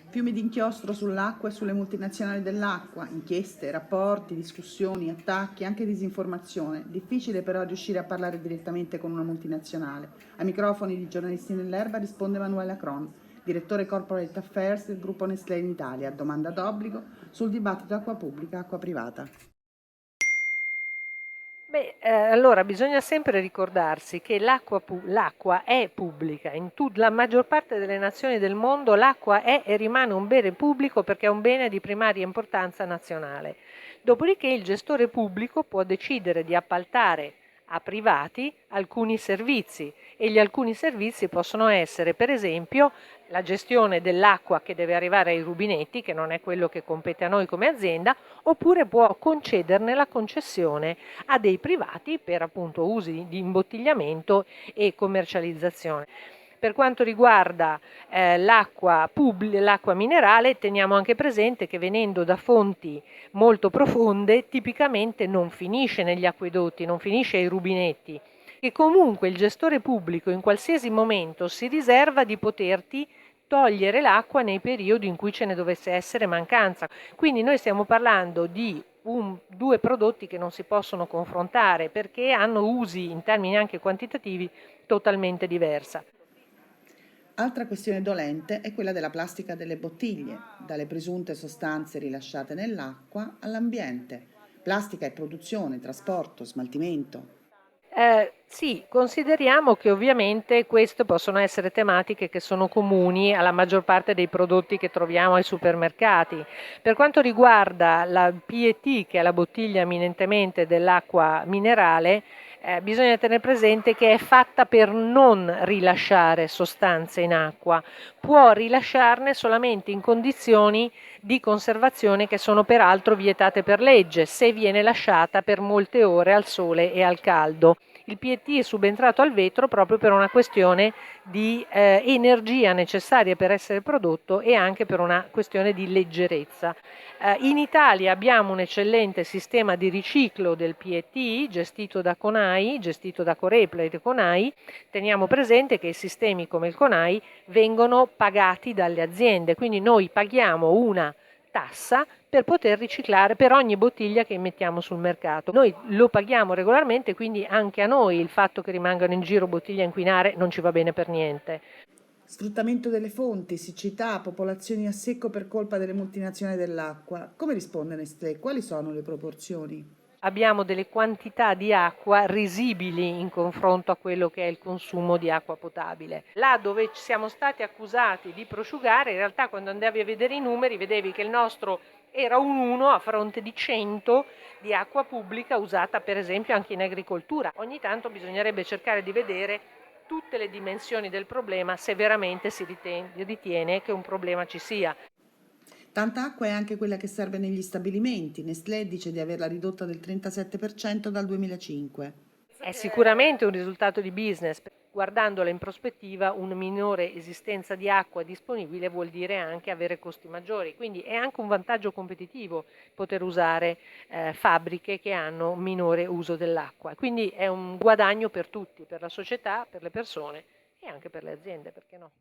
Fiumi di inchiostro sull'acqua e sulle multinazionali dell'acqua, inchieste, rapporti, discussioni, attacchi, anche disinformazione. Difficile però riuscire a parlare direttamente con una multinazionale. Ai microfoni di Giornalisti nell'Erba risponde Emanuele Acron, direttore Corporate Affairs del gruppo Nestlé in Italia, a domanda d'obbligo sul dibattito acqua pubblica, acqua privata. Allora bisogna sempre ricordarsi che l'acqua è pubblica, la maggior parte delle nazioni del mondo l'acqua è e rimane un bene pubblico perché è un bene di primaria importanza nazionale. Dopodiché il gestore pubblico può decidere di appaltare a privati alcuni servizi e gli alcuni servizi possono essere per esempio la gestione dell'acqua che deve arrivare ai rubinetti, che non è quello che compete a noi come azienda, oppure può concederne la concessione a dei privati per appunto usi di imbottigliamento e commercializzazione. Per quanto riguarda l'acqua minerale, teniamo anche presente che venendo da fonti molto profonde, tipicamente non finisce negli acquedotti, non finisce ai rubinetti, e comunque il gestore pubblico in qualsiasi momento si riserva di poterti togliere l'acqua nei periodi in cui ce ne dovesse essere mancanza. Quindi noi stiamo parlando di due prodotti che non si possono confrontare perché hanno usi in termini anche quantitativi totalmente diversi. Altra questione dolente è quella della plastica delle bottiglie, dalle presunte sostanze rilasciate nell'acqua all'ambiente. Plastica e produzione, trasporto, smaltimento. Sì, consideriamo che ovviamente queste possono essere tematiche che sono comuni alla maggior parte dei prodotti che troviamo ai supermercati. Per quanto riguarda la PET, che è la bottiglia eminentemente dell'acqua minerale, bisogna tenere presente che è fatta per non rilasciare sostanze in acqua, può rilasciarne solamente in condizioni di conservazione che sono peraltro vietate per legge, se viene lasciata per molte ore al sole e al caldo. Il PET è subentrato al vetro proprio per una questione di energia necessaria per essere prodotto e anche per una questione di leggerezza. In Italia abbiamo un eccellente sistema di riciclo del PET gestito da CONAI, gestito da Coreplate e CONAI. Teniamo presente che i sistemi come il CONAI vengono pagati dalle aziende, quindi noi paghiamo una tassa per poter riciclare per ogni bottiglia che mettiamo sul mercato. Noi lo paghiamo regolarmente, quindi anche a noi il fatto che rimangano in giro bottiglie a inquinare non ci va bene per niente. Sfruttamento delle fonti, siccità, popolazioni a secco per colpa delle multinazionali dell'acqua. Come risponde Nestlé? Quali sono le proporzioni? Abbiamo delle quantità di acqua risibili in confronto a quello che è il consumo di acqua potabile. Là dove siamo stati accusati di prosciugare, in realtà quando andavi a vedere i numeri vedevi che il nostro era un 1 a fronte di 100 di acqua pubblica usata per esempio anche in agricoltura. Ogni tanto bisognerebbe cercare di vedere tutte le dimensioni del problema se veramente si ritiene che un problema ci sia. Tanta acqua è anche quella che serve negli stabilimenti. Nestlé dice di averla ridotta del 37% dal 2005. È sicuramente un risultato di business. Guardandola in prospettiva, una minore esistenza di acqua disponibile vuol dire anche avere costi maggiori, quindi è anche un vantaggio competitivo poter usare fabbriche che hanno minore uso dell'acqua. Quindi è un guadagno per tutti, per la società, per le persone e anche per le aziende, perché no?